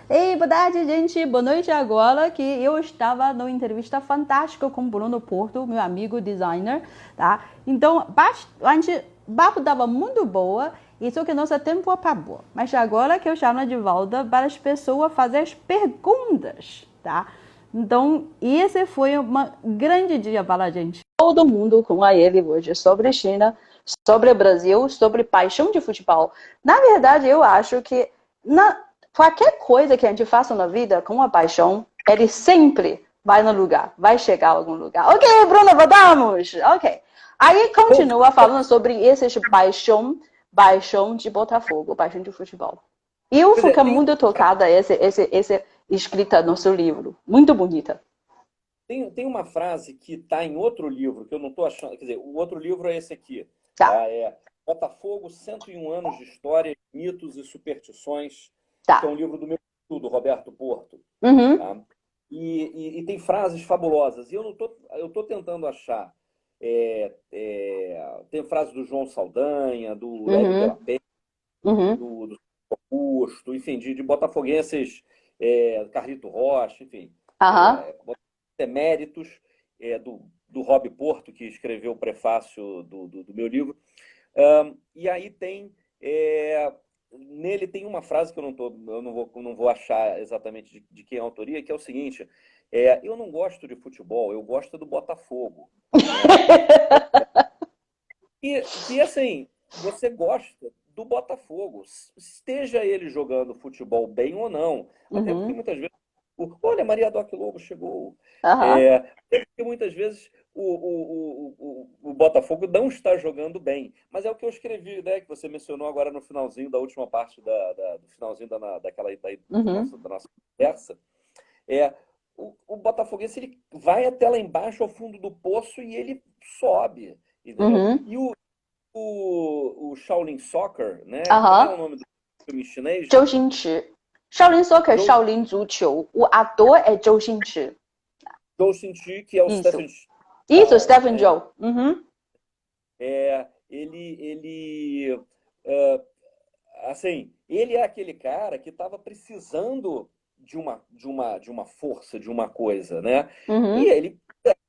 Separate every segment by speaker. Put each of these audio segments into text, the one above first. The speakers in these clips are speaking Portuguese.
Speaker 1: Ei, boa tarde, gente. Boa noite agora, que eu estava numa entrevista fantástica com Bruno Porto, meu amigo designer, tá? Então, bastante, o papo estava muito boa, e só que nosso tempo acabou. Mas agora que eu chamo de volta para as pessoas fazerem as perguntas, tá? Então, esse foi um grande dia para a gente. Todo mundo com a ele hoje sobre China, sobre o Brasil, sobre paixão de futebol. Na verdade, eu acho que qualquer coisa que a gente faça na vida com a paixão, ele sempre vai no lugar, vai chegar a algum lugar. Ok, Bruna, voltamos! Ok. Aí continua falando sobre esse paixão de Botafogo, paixão de futebol. Eu
Speaker 2: Pois é,
Speaker 1: fico muito tocada essa escrita no seu livro. Muito bonita.
Speaker 2: tem uma frase que está em outro livro, que eu não estou achando. Quer dizer, o outro livro é esse aqui.
Speaker 1: Tá,
Speaker 2: Tá? É Botafogo, 101 anos de história, mitos e superstições, que é um
Speaker 1: tá.
Speaker 2: livro do meu estudo, Roberto Porto.
Speaker 1: Uhum,
Speaker 2: Tá? E tem frases fabulosas. E eu tô tentando achar. Tem frases do João Saldanha, do Hélio de la
Speaker 1: uhum,
Speaker 2: Penha,
Speaker 1: uhum.
Speaker 2: do Augusto, enfim, de botafoguenses, Carlito Rocha, enfim,
Speaker 1: Aham.
Speaker 2: eméritos, do Rob Porto, que escreveu o prefácio do meu livro. E aí nele tem uma frase que eu não vou achar exatamente de quem é a autoria, que é o seguinte: eu não gosto de futebol, eu gosto do Botafogo. Né? Que assim, você gosta do Botafogo, esteja ele jogando futebol bem ou não. Até porque
Speaker 1: Uhum,
Speaker 2: muitas vezes. Olha, Maria Doc Lobo chegou.
Speaker 1: aham.
Speaker 2: Até porque muitas vezes o Botafogo não está jogando bem. Mas é o que eu escrevi, né? Que você mencionou agora no finalzinho da última parte do finalzinho daquela
Speaker 1: Uhum,
Speaker 2: da nossa conversa. É, o Botafoguense ele vai até lá embaixo, ao fundo do poço, e ele sobe. Entendeu?
Speaker 1: uhum,
Speaker 2: O Shaolin Soccer, né? Como é o
Speaker 1: aham.
Speaker 2: nome do filme chinês?
Speaker 1: 周星驰，少林 soccer，Zhou 少林足球，o ator é 周星驰。
Speaker 2: Xin-Chi, que é o
Speaker 1: Isso.
Speaker 2: Stephen
Speaker 1: Isso,
Speaker 2: Chow,
Speaker 1: Stephen
Speaker 2: né?
Speaker 1: Joe. Uhum.
Speaker 2: Ele é, assim, ele é aquele cara que estava precisando de uma força, de uma coisa, né? E
Speaker 1: Uhum.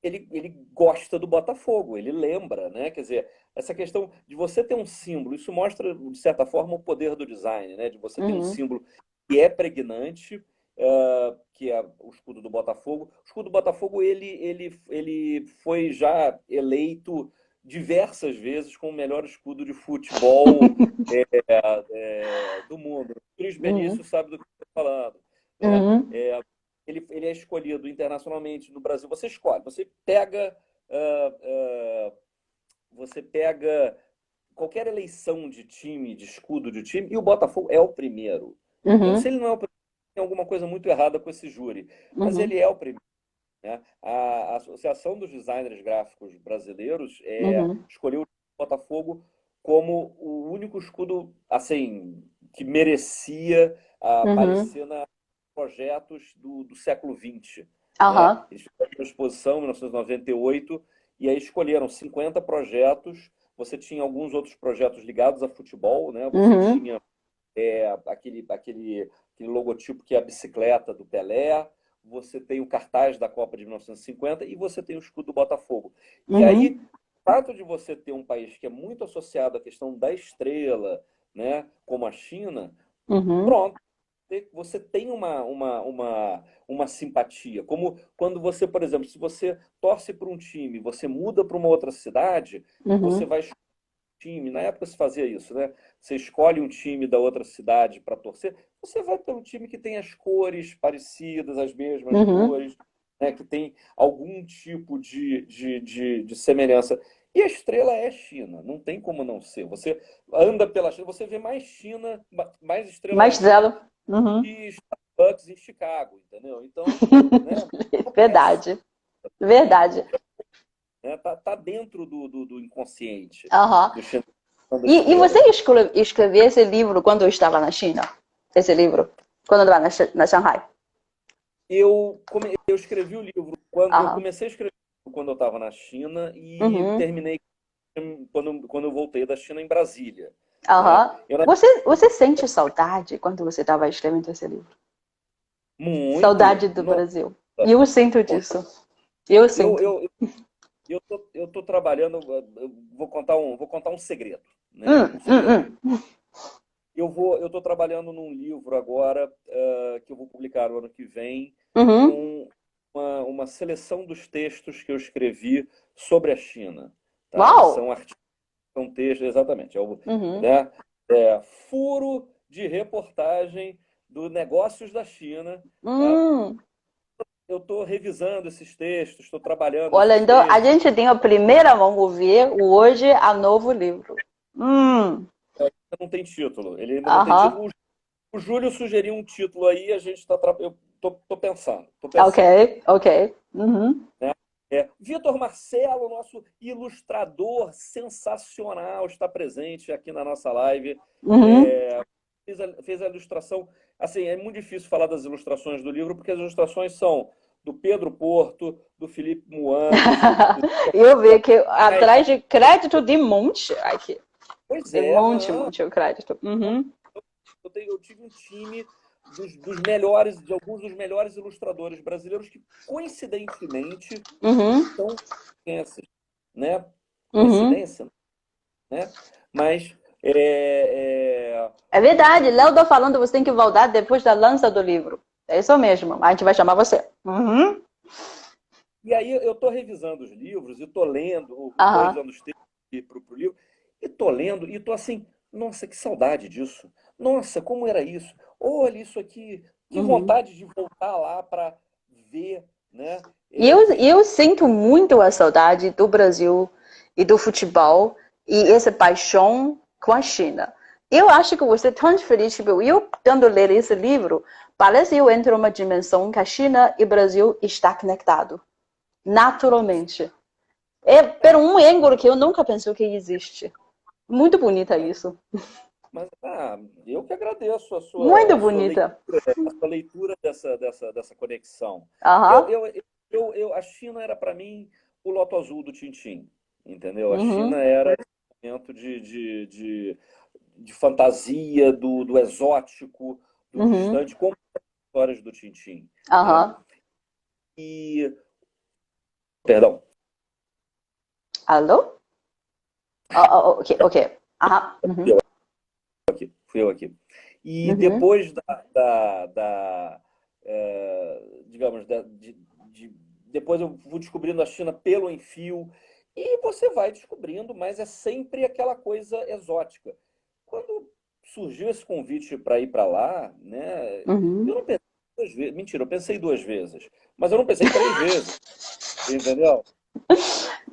Speaker 2: ele gosta do Botafogo, ele lembra, né? Quer dizer, essa questão de você ter um símbolo, isso mostra, de certa forma, o poder do design, né? De você ter um
Speaker 1: Uhum.
Speaker 2: símbolo que é pregnante, que é o escudo do Botafogo. O escudo do Botafogo, ele foi já eleito diversas vezes como o melhor escudo de futebol do mundo. O Luiz
Speaker 1: Uhum.
Speaker 2: Benício sabe do que eu estou falando. Né?
Speaker 1: Uhum.
Speaker 2: Ele é escolhido internacionalmente no Brasil. Você escolhe, ah, ah, você pega qualquer eleição de time, de escudo de time, e o Botafogo é o primeiro. Se
Speaker 1: Uhum.
Speaker 2: ele não é o primeiro, tem alguma coisa muito errada com esse júri. Mas
Speaker 1: Uhum.
Speaker 2: ele é o primeiro. Né? A Associação dos Designers Gráficos Brasileiros
Speaker 1: Uhum.
Speaker 2: escolheu o Botafogo como o único escudo assim que merecia
Speaker 1: Uhum.
Speaker 2: aparecer na projetos do século XX. Né?
Speaker 1: Aham.
Speaker 2: Eles fizeram uma exposição em 1998 e aí escolheram 50 projetos. Você tinha alguns outros projetos ligados a futebol, né? Você
Speaker 1: Uhum.
Speaker 2: tinha aquele logotipo que é a bicicleta do Pelé, você tem o cartaz da Copa de 1950 e você tem o escudo do Botafogo. E aí,
Speaker 1: Uhum.
Speaker 2: o fato de você ter um país que é muito associado à questão da estrela, né, como a China,
Speaker 1: Uhum.
Speaker 2: pronto, você tem uma simpatia. Como quando você, por exemplo, se você torce para um time, você muda para uma outra cidade, você
Speaker 1: Uhum.
Speaker 2: vai time, na época se fazia isso, né? Você escolhe um time da outra cidade para torcer, você vai pelo time que tem as cores parecidas, as mesmas
Speaker 1: Uhum.
Speaker 2: cores, né? Que tem algum tipo de semelhança. E a estrela é China, não tem como não ser. Você anda pela China, você vê mais China, mais estrela
Speaker 1: Mais
Speaker 2: da China
Speaker 1: zero. Uhum.
Speaker 2: que Starbucks em Chicago, entendeu? Então, né? Acontece,
Speaker 1: Verdade. Verdade.
Speaker 2: né? Tá dentro do inconsciente
Speaker 1: Aham.
Speaker 2: do chinês da
Speaker 1: E você
Speaker 2: estrela.
Speaker 1: escreveu esse livro quando eu estava na China? Esse livro? Quando eu estava na Shanghai?
Speaker 2: Eu escrevi o livro quando eu
Speaker 1: Aham.
Speaker 2: comecei a escrever quando eu estava na China e
Speaker 1: Uhum.
Speaker 2: terminei quando eu voltei da China em Brasília, né?
Speaker 1: Aham. Você sente saudade quando você estava escrevendo esse livro? Saudade
Speaker 2: Muito.
Speaker 1: do
Speaker 2: Nossa,
Speaker 1: Brasil. E eu sinto disso. Eu sinto.
Speaker 2: eu tô trabalhando, eu vou contar um segredo, né? Um segredo.
Speaker 1: Hum.
Speaker 2: Eu estou trabalhando num livro agora, que eu vou publicar no ano que vem,
Speaker 1: Uhum.
Speaker 2: com uma seleção dos textos que eu escrevi sobre a China, tá?
Speaker 1: Uau!
Speaker 2: São artigos, são textos, exatamente.
Speaker 1: Uhum.
Speaker 2: Né? Furo de reportagem do Negócios da China, tá?
Speaker 1: Hum.
Speaker 2: Eu estou revisando esses textos, estou trabalhando
Speaker 1: Olha,
Speaker 2: esses
Speaker 1: então a
Speaker 2: textos.
Speaker 1: gente tem a primeira mão ouvir o Hoje a Novo Livro.
Speaker 2: Não tem título, ele ainda não tem
Speaker 1: Aham.
Speaker 2: título. O Júlio sugeriu um título aí, a gente está. Eu tô
Speaker 1: Ok,
Speaker 2: pensando.
Speaker 1: ok. Uhum.
Speaker 2: Né? Vitor Marcelo, nosso ilustrador sensacional, está presente aqui na nossa live.
Speaker 1: Uhum.
Speaker 2: Fez a ilustração. Assim, é muito difícil falar das ilustrações do livro, porque as ilustrações são do Pedro Porto, do Felipe Muandes.
Speaker 1: Eu vi que atrás de crédito de monte aqui.
Speaker 2: Pois
Speaker 1: De
Speaker 2: é,
Speaker 1: monte o crédito. Uhum.
Speaker 2: eu tive um time dos melhores, de alguns dos melhores ilustradores brasileiros que, coincidentemente,
Speaker 1: Uhum.
Speaker 2: são crianças, né?
Speaker 1: Uhum.
Speaker 2: Coincidência, né? Mas é,
Speaker 1: É verdade, Léo tá falando, você tem que voltar depois da lança do livro. É isso mesmo, a gente vai chamar você. Uhum.
Speaker 2: e aí eu estou revisando os livros e estou lendo, estou
Speaker 1: Aham.
Speaker 2: revisando os textos para o livro, e estou lendo e estou assim, nossa, que saudade disso. Nossa, como era isso? Olha isso aqui, que
Speaker 1: Uhum.
Speaker 2: vontade de voltar lá para ver, né?
Speaker 1: E eu sinto muito a saudade do Brasil e do futebol e essa paixão com a China. Eu acho que você é tão feliz, tipo, eu tendo ler esse livro, parece que eu entro numa dimensão que a China e o Brasil está conectado, naturalmente. É por um ângulo que eu nunca pensei que existe. Muito bonita isso.
Speaker 2: Mas eu que agradeço
Speaker 1: Muito bonita.
Speaker 2: a sua leitura dessa conexão. Eu,
Speaker 1: Aham.
Speaker 2: eu, a China era para mim o loto azul do Tintim, entendeu? A China
Speaker 1: Uhum.
Speaker 2: era esse momento de fantasia, do exótico, do
Speaker 1: Uhum.
Speaker 2: distante, como as histórias do Tintim, né?
Speaker 1: Aham.
Speaker 2: E, perdão,
Speaker 1: Alô? Ok, ok. Aham. Uhum.
Speaker 2: fui eu aqui. E
Speaker 1: Uhum.
Speaker 2: depois digamos, depois eu vou descobrindo a China pelo Enfio, e você vai descobrindo, mas é sempre aquela coisa exótica. Quando surgiu esse convite para ir para lá, né, eu
Speaker 1: Uhum.
Speaker 2: não pensei duas vezes, mentira, eu pensei duas vezes, mas eu não pensei três vezes, entendeu?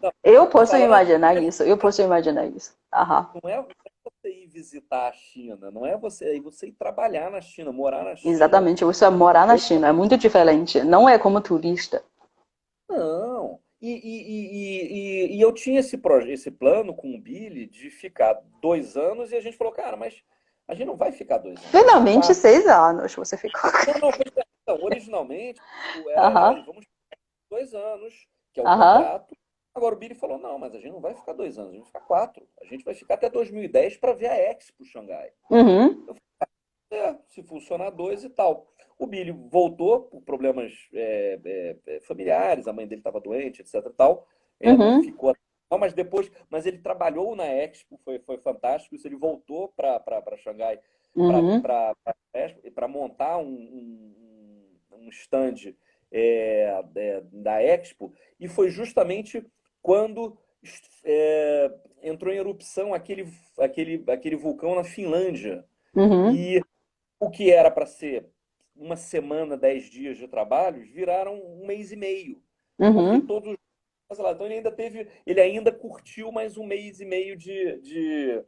Speaker 2: Não,
Speaker 1: Eu
Speaker 2: você
Speaker 1: posso
Speaker 2: fala, não,
Speaker 1: imaginar isso. Eu posso imaginar isso. Aham.
Speaker 2: não é você ir visitar a China, não é você ir trabalhar na China, morar na China.
Speaker 1: Exatamente. Você morar na China é muito diferente. Não é como turista.
Speaker 2: Não. E eu tinha esse plano com o Billy de ficar 2 anos e a gente falou, cara, mas a gente não vai ficar 2 anos, vamos ficar
Speaker 1: Finalmente
Speaker 2: 4.
Speaker 1: 6 anos você ficou.
Speaker 2: Não, pois é, então, originalmente
Speaker 1: Aham.
Speaker 2: vamos ficar 2 anos, que é o
Speaker 1: Aham.
Speaker 2: contrato. Agora o Billy falou, não, mas a gente não vai ficar 2 anos, a gente vai ficar 4. A gente vai ficar até 2010 para ver a Expo Xangai.
Speaker 1: Uhum.
Speaker 2: Se funcionar dois e tal. O Billy voltou por problemas familiares, a mãe dele estava doente, etc e tal. Não
Speaker 1: Uhum.
Speaker 2: ficou. Não, mas ele trabalhou na Expo, foi fantástico. Isso, ele voltou para Xangai
Speaker 1: Uhum.
Speaker 2: para montar um stand da Expo, e foi justamente quando entrou em erupção aquele vulcão na Finlândia.
Speaker 1: Uhum.
Speaker 2: E o que era para ser uma semana, 10 dias de trabalho, viraram um mês e meio. Porque
Speaker 1: Uhum.
Speaker 2: todos. Sei lá, então ele ainda curtiu mais um mês e meio de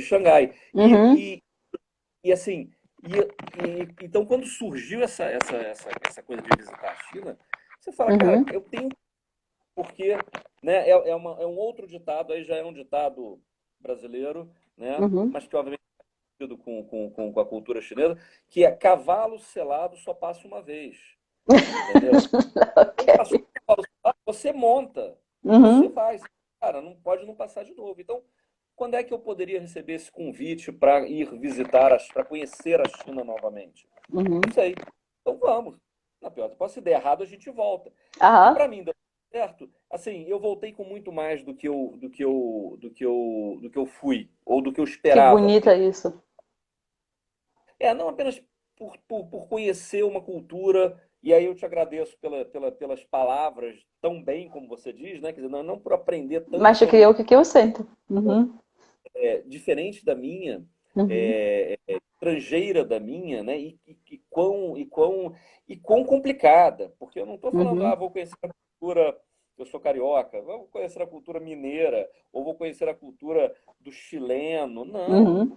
Speaker 2: Xangai.
Speaker 1: Uhum.
Speaker 2: E assim, então quando surgiu essa coisa de visitar a China, você fala, cara,
Speaker 1: Uhum.
Speaker 2: eu tenho. Porque, né, é um outro ditado, aí já é um ditado brasileiro, né,
Speaker 1: Uhum.
Speaker 2: mas que obviamente com a cultura chinesa, que é cavalo selado só passa uma vez. Entendeu? Então, passou
Speaker 1: Ok.
Speaker 2: o cavalo selado, você monta e você
Speaker 1: Uhum.
Speaker 2: vai. Cara, não pode não passar de novo. Então, quando é que eu poderia receber esse convite para ir visitar, para conhecer a China novamente? Não sei. Então vamos. Na pior, se der errado, a gente volta. E
Speaker 1: Aham.
Speaker 2: para mim deu certo. Assim, eu voltei com muito mais do que eu fui, ou do que eu
Speaker 1: Que
Speaker 2: esperava
Speaker 1: bonita
Speaker 2: ter.
Speaker 1: isso.
Speaker 2: Não apenas por conhecer uma cultura, e aí eu te agradeço pelas palavras tão bem como você diz, né? Quer dizer, não por aprender tanto
Speaker 1: Mas te
Speaker 2: sobre
Speaker 1: criou o que que eu sinto. Uhum.
Speaker 2: diferente da minha,
Speaker 1: Uhum.
Speaker 2: estrangeira da minha, né? E quão complicada, porque eu não estou falando,
Speaker 1: Uhum.
Speaker 2: vou conhecer a cultura, eu sou carioca, vou conhecer a cultura mineira, ou vou conhecer a cultura do chileno. Não,
Speaker 1: Uhum.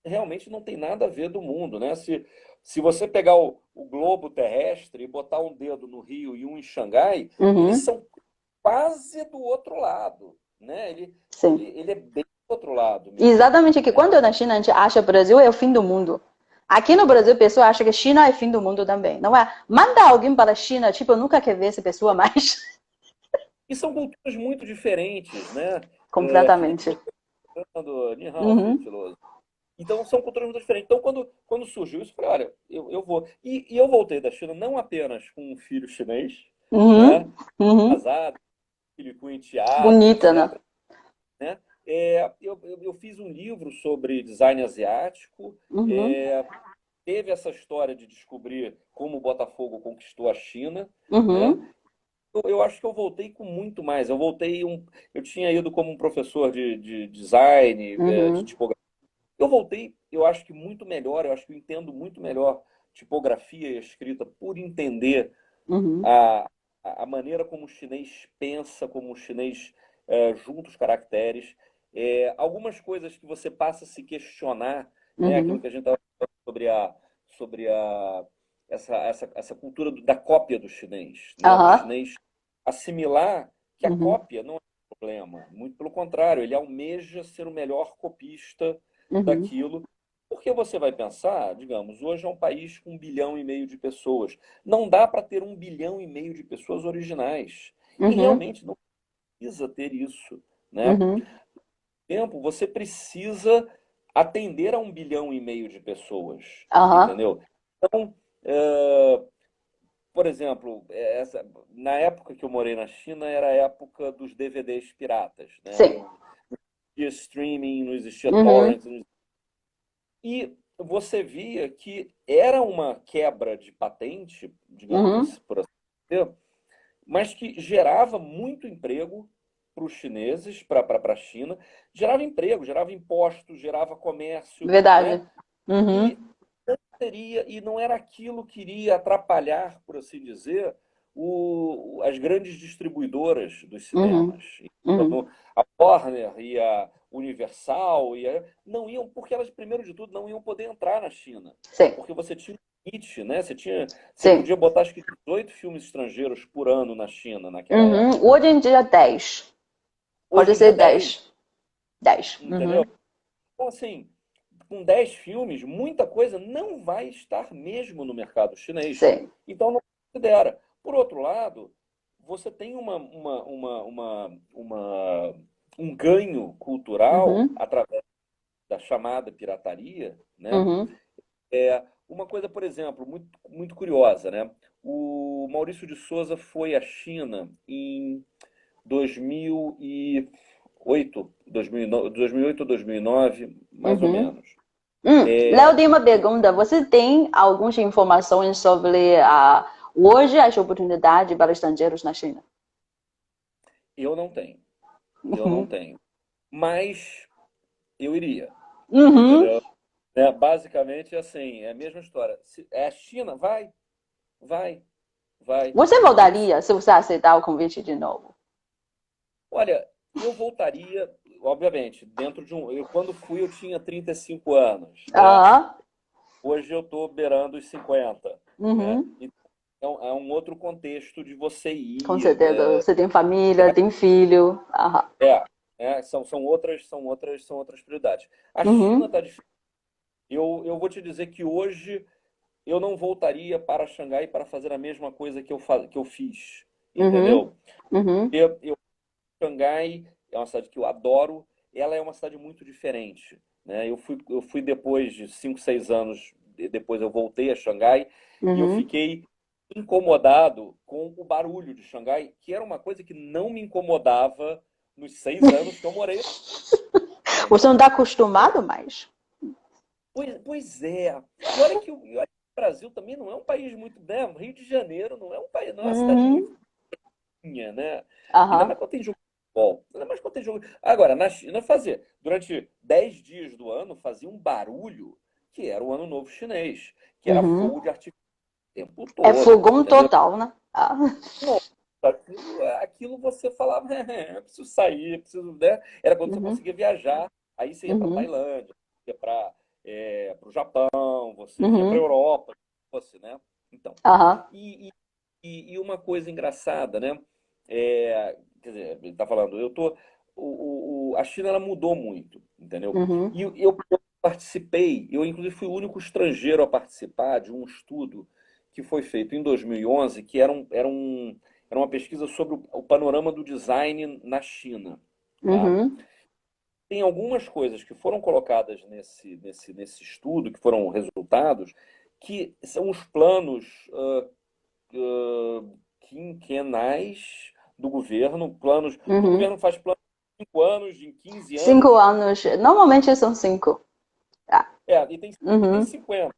Speaker 2: realmente não tem nada a ver do mundo, né? Se você pegar o globo terrestre e botar um dedo no Rio e um em Xangai, eles
Speaker 1: Uhum.
Speaker 2: são quase do outro lado, né?
Speaker 1: Sim.
Speaker 2: Ele é bem do outro lado mesmo,
Speaker 1: Exatamente que
Speaker 2: né?
Speaker 1: quando na China a gente acha que o Brasil é o fim do mundo. Aqui no Brasil a pessoa acha que a China é o fim do mundo também. Não é? Manda alguém para a China, tipo, eu nunca quer ver essa pessoa mais.
Speaker 2: E são culturas muito diferentes, né?
Speaker 1: Completamente.
Speaker 2: Fernando, Ni hao,
Speaker 1: Uhum.
Speaker 2: Filoso. Então, são culturas muito diferentes. Então, quando surgiu isso, eu falei, olha, eu vou. E eu voltei da China não apenas com um filho chinês, né?
Speaker 1: Uhum. Uhum.
Speaker 2: Casado, filho com enteado,
Speaker 1: Bonita, né?
Speaker 2: etc. Né? Eu fiz um livro sobre design asiático,
Speaker 1: Uhum.
Speaker 2: teve essa história de descobrir como o Botafogo conquistou a China, né?
Speaker 1: Uhum.
Speaker 2: Eu acho que eu voltei com muito mais. Eu tinha ido como um professor de design, de
Speaker 1: Uhum.
Speaker 2: tipografia. Eu voltei, eu acho que muito melhor, eu acho que eu entendo muito melhor tipografia e escrita por entender
Speaker 1: Uhum.
Speaker 2: a, a maneira como o chinês pensa, como o chinês junta os caracteres. Algumas coisas que você passa a se questionar, né? Aquilo
Speaker 1: Uhum.
Speaker 2: que a gente estava falando essa cultura da cópia do chinês, né? Do
Speaker 1: Aham.
Speaker 2: chinês assimilar que a
Speaker 1: Uhum.
Speaker 2: cópia não é um problema. Muito pelo contrário, ele almeja ser o melhor copista
Speaker 1: Uhum.
Speaker 2: daquilo. Porque você vai pensar, digamos, hoje é um país com 1,5 bilhão de pessoas. Não dá para ter 1,5 bilhão de pessoas originais. E
Speaker 1: Uhum.
Speaker 2: realmente não precisa ter isso, né?
Speaker 1: Uhum.
Speaker 2: Tempo, você precisa atender a 1,5 bilhão de pessoas,
Speaker 1: Aham.
Speaker 2: entendeu? Então, eh, por exemplo, na época que eu morei na China, era a época dos DVDs piratas, né?
Speaker 1: Sim.
Speaker 2: Não existia streaming, não existia
Speaker 1: Uhum.
Speaker 2: torrent, e você via que era uma quebra de patente, digamos
Speaker 1: Uhum.
Speaker 2: assim, por assim dizer, mas que gerava muito emprego para os chineses, para a China, gerava emprego, gerava impostos, gerava comércio, né?
Speaker 1: Verdade.
Speaker 2: E
Speaker 1: Uhum.
Speaker 2: e não era aquilo que iria atrapalhar, por assim dizer, as grandes distribuidoras dos
Speaker 1: Uhum.
Speaker 2: cinemas.
Speaker 1: Uhum.
Speaker 2: Então, a Warner e a Universal não iam, porque elas, primeiro de tudo, não iam poder entrar na China.
Speaker 1: Sim.
Speaker 2: Porque você tinha um limite, né? Você
Speaker 1: Sim.
Speaker 2: podia botar acho que 18 filmes estrangeiros por ano na China naquela
Speaker 1: Uhum.
Speaker 2: época.
Speaker 1: Hoje em dia 10.
Speaker 2: Hoje
Speaker 1: Pode
Speaker 2: em dia
Speaker 1: ser
Speaker 2: 10,
Speaker 1: 10. 10.
Speaker 2: entendeu?
Speaker 1: Uhum.
Speaker 2: Então, assim, com 10 filmes, muita coisa não vai estar mesmo no mercado chinês.
Speaker 1: Sim.
Speaker 2: Então, não considera. Por outro lado, você tem um ganho cultural
Speaker 1: Uhum.
Speaker 2: através da chamada pirataria, né?
Speaker 1: Uhum.
Speaker 2: Uma coisa, por exemplo, muito, muito curiosa, né? O Maurício de Souza foi à China em 2008, 2008 ou 2009, mais ou
Speaker 1: Uhum.
Speaker 2: menos.
Speaker 1: Léo, tem uma pergunta. Você tem algumas informações sobre hoje as oportunidades para estrangeiros na China?
Speaker 2: Eu não tenho, eu não
Speaker 1: Uhum.
Speaker 2: tenho. Mas eu iria,
Speaker 1: Uhum.
Speaker 2: entendeu? Basicamente, assim, é a mesma história. Se é a China, vai, vai.
Speaker 1: Você
Speaker 2: Se- se-
Speaker 1: voltaria se você aceitar o convite de novo?
Speaker 2: olha, eu voltaria, obviamente, dentro de um. Quando fui, eu tinha 35 anos, né?
Speaker 1: Aham.
Speaker 2: Hoje eu estou beirando os 50, né?
Speaker 1: Uhum.
Speaker 2: Então, é um outro contexto de você
Speaker 1: Com
Speaker 2: ir.
Speaker 1: certeza. Você tem família, tem filho. Aham.
Speaker 2: São outras prioridades. A China
Speaker 1: Uhum.
Speaker 2: está difícil. Eu vou te dizer que hoje eu não voltaria para Xangai para fazer a mesma coisa que eu fiz,
Speaker 1: Uhum.
Speaker 2: entendeu?
Speaker 1: Uhum.
Speaker 2: Xangai é uma cidade que eu adoro, ela é uma cidade muito diferente, né? Eu fui depois de 5, 6 anos depois eu voltei a Xangai e eu
Speaker 1: Uhum.
Speaker 2: fiquei incomodado com o barulho de Xangai, que era uma coisa que não me incomodava nos 6 anos que eu morei,
Speaker 1: Você
Speaker 2: entendeu?
Speaker 1: não está acostumado mais?
Speaker 2: Pois é. E olha que o Brasil também não é um país muito, né? O Rio de Janeiro não é um país, não é uma cidade muito
Speaker 1: Uhum.
Speaker 2: pequena, né? Ainda
Speaker 1: Aham.
Speaker 2: mais quando tem jogo de futebol. Ainda mais quando tem jogo. Agora, na China fazia, durante 10 dias do ano, fazia um barulho que era o Ano Novo Chinês, que era
Speaker 1: Uhum.
Speaker 2: fogo de artifício o tempo
Speaker 1: É
Speaker 2: todo,
Speaker 1: fogão
Speaker 2: entendeu?
Speaker 1: total, né? Ah.
Speaker 2: Nossa, aquilo você falava, eu preciso sair, eu preciso, né? Era quando você
Speaker 1: Uhum.
Speaker 2: conseguia viajar, aí você ia para
Speaker 1: Uhum.
Speaker 2: Tailândia, ia para o Japão, você vinha para a
Speaker 1: Uhum.
Speaker 2: Europa, você, né? Então,
Speaker 1: Aham.
Speaker 2: e, e, e uma coisa engraçada, né? Quer dizer, ele tá falando, a China ela mudou muito, entendeu?
Speaker 1: Uhum.
Speaker 2: E eu participei, eu inclusive fui o único estrangeiro a participar de um estudo que foi feito em 2011, que era uma pesquisa sobre o panorama do design na China, tá?
Speaker 1: Uhum.
Speaker 2: Tem algumas coisas que foram colocadas nesse estudo, que foram resultados, que são os planos quinquenais do governo, planos, porque o
Speaker 1: Uhum.
Speaker 2: governo faz planos de 5 anos, de 15
Speaker 1: Cinco
Speaker 2: anos,
Speaker 1: anos. Normalmente são cinco. Tá.
Speaker 2: e tem
Speaker 1: Uhum.
Speaker 2: 50,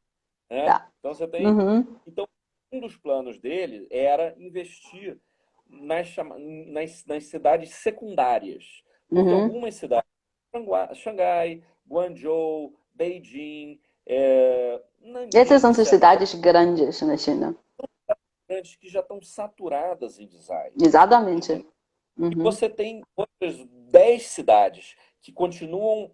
Speaker 2: né?
Speaker 1: Tá.
Speaker 2: Então você tem.
Speaker 1: Uhum.
Speaker 2: Então, um dos planos dele era investir nas cidades secundárias, porque
Speaker 1: Uhum.
Speaker 2: algumas cidades, Xangai, Guangzhou, Beijing,
Speaker 1: Essas
Speaker 2: Nanjing,
Speaker 1: são
Speaker 2: de
Speaker 1: as
Speaker 2: certa forma,
Speaker 1: cidades grandes na China.
Speaker 2: grandes que já estão saturadas em design.
Speaker 1: Exatamente.
Speaker 2: Entendeu? E
Speaker 1: Uhum.
Speaker 2: você tem outras 10 cidades que continuam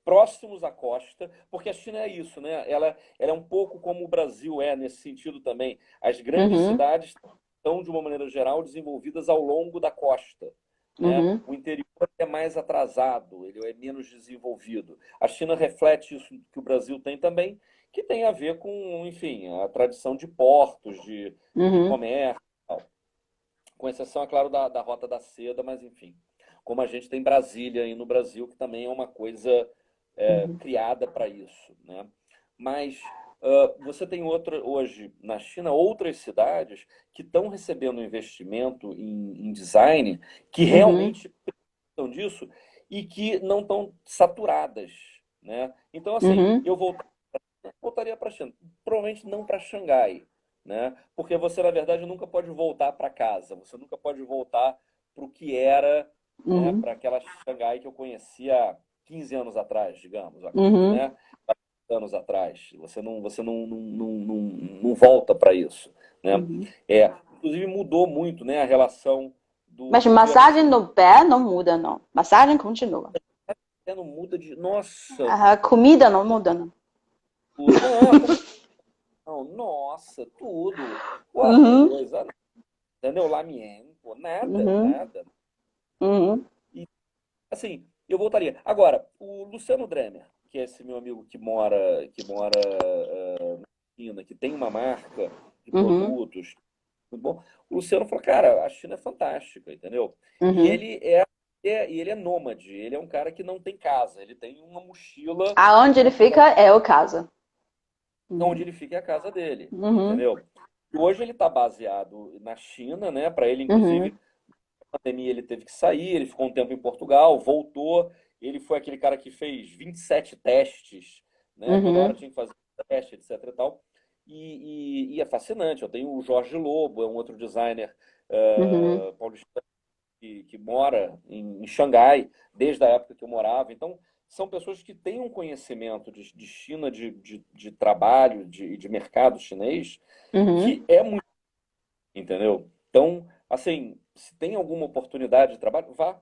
Speaker 2: próximos à costa, porque a China é isso, né? Ela é um pouco como o Brasil é nesse sentido também. As grandes
Speaker 1: Uhum.
Speaker 2: cidades estão, de uma maneira geral, desenvolvidas ao longo da costa, né?
Speaker 1: Uhum.
Speaker 2: O interior é mais atrasado, ele é menos desenvolvido. A China reflete isso que o Brasil tem também, que tem a ver com, enfim, a tradição de portos, de
Speaker 1: Uhum.
Speaker 2: comércio, e tal. Com exceção, é claro, da Rota da Seda, mas enfim. Como a gente tem Brasília aí no Brasil, que também é uma coisa
Speaker 1: Uhum.
Speaker 2: criada para isso, né? Mas você tem hoje na China outras cidades que estão recebendo investimento em design que
Speaker 1: Uhum.
Speaker 2: realmente precisam disso e que não estão saturadas, né? Então, assim,
Speaker 1: Uhum.
Speaker 2: eu voltaria para a China. Provavelmente não para Xangai, né? Porque você, na verdade, nunca pode voltar para casa. Você nunca pode voltar para o que era, né?
Speaker 1: Uhum.
Speaker 2: Para aquela Xangai que eu conhecia 15 anos atrás, digamos,
Speaker 1: Uhum.
Speaker 2: né? Anos atrás. Você não volta para isso, né?
Speaker 1: Uhum.
Speaker 2: Inclusive mudou muito, né? A relação do
Speaker 1: Mas
Speaker 2: governo
Speaker 1: massagem
Speaker 2: chinês.
Speaker 1: no pé não muda, não. Massagem continua.
Speaker 2: Não muda de. Nossa,
Speaker 1: A comida não muda, não.
Speaker 2: tudo. Não, não, nossa, tudo. O
Speaker 1: Uhum.
Speaker 2: arroz, entendeu? Lamien, pô, nada,
Speaker 1: Uhum.
Speaker 2: nada.
Speaker 1: Uhum.
Speaker 2: E, assim, eu voltaria. Agora, o Luciano Dremer, que é esse meu amigo que mora na China, que tem uma marca de
Speaker 1: Uhum.
Speaker 2: produtos, muito bom. O Luciano falou, cara, a China é fantástica, entendeu? E
Speaker 1: Uhum.
Speaker 2: ele é nômade, ele é um cara que não tem casa, ele tem uma mochila
Speaker 1: Aonde ele
Speaker 2: para
Speaker 1: fica é o casa.
Speaker 2: onde
Speaker 1: Uhum.
Speaker 2: ele fica é a casa dele,
Speaker 1: Uhum.
Speaker 2: entendeu? E hoje ele está baseado na China, né? Para ele,
Speaker 1: Uhum.
Speaker 2: inclusive, na pandemia ele teve que sair, ele ficou um tempo em Portugal, voltou. Ele foi aquele cara que fez 27 testes, né? Toda hora
Speaker 1: Uhum.
Speaker 2: tinha que fazer teste, etc e tal. E é fascinante. Eu tenho o Jorge Lobo, é um outro designer
Speaker 1: Uhum.
Speaker 2: paulista que mora em Xangai, desde a época que eu morava. Então, são pessoas que têm um conhecimento de China, de trabalho, de mercado chinês,
Speaker 1: Uhum.
Speaker 2: que é muito, entendeu? Então, assim, se tem alguma oportunidade de trabalho, vá,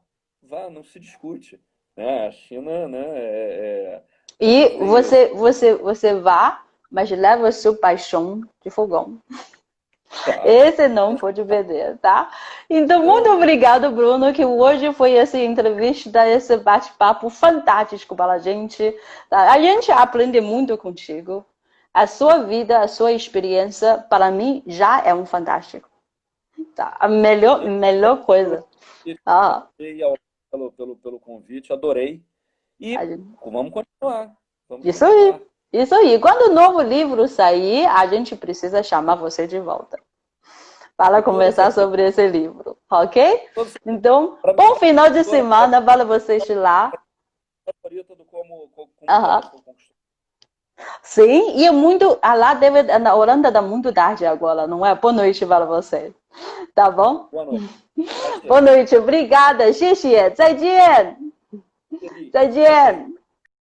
Speaker 2: não se discute. Né? A China, né, como é que eu vou
Speaker 1: E
Speaker 2: dizer isso?
Speaker 1: você vá, mas leva a sua paixão de fogão.
Speaker 2: Claro.
Speaker 1: Esse não pode perder, tá? Então, muito
Speaker 2: Não, não.
Speaker 1: obrigado, Bruno, que hoje foi essa entrevista, esse bate-papo fantástico para a gente. Tá? A gente aprende muito contigo. A sua vida, a sua experiência, para mim, já é um fantástico. Tá? A melhor,
Speaker 2: Eu
Speaker 1: melhor coisa. Ah,
Speaker 2: adorei pelo convite, adorei. E
Speaker 1: a gente-
Speaker 2: vamos continuar. Vamos
Speaker 1: isso aí.
Speaker 2: continuar.
Speaker 1: Isso aí. Quando o novo livro sair, a gente precisa chamar você de volta para conversar sobre esse livro, ok? Então, bom final de semana para vocês lá.
Speaker 2: Favorita do como
Speaker 1: Sim, e é muito. Lá deve, na Holanda dá muito tarde agora, não é? Boa noite para você. Tá bom?
Speaker 2: Boa noite.
Speaker 1: Boa noite, obrigada. 谢谢，再见。再见。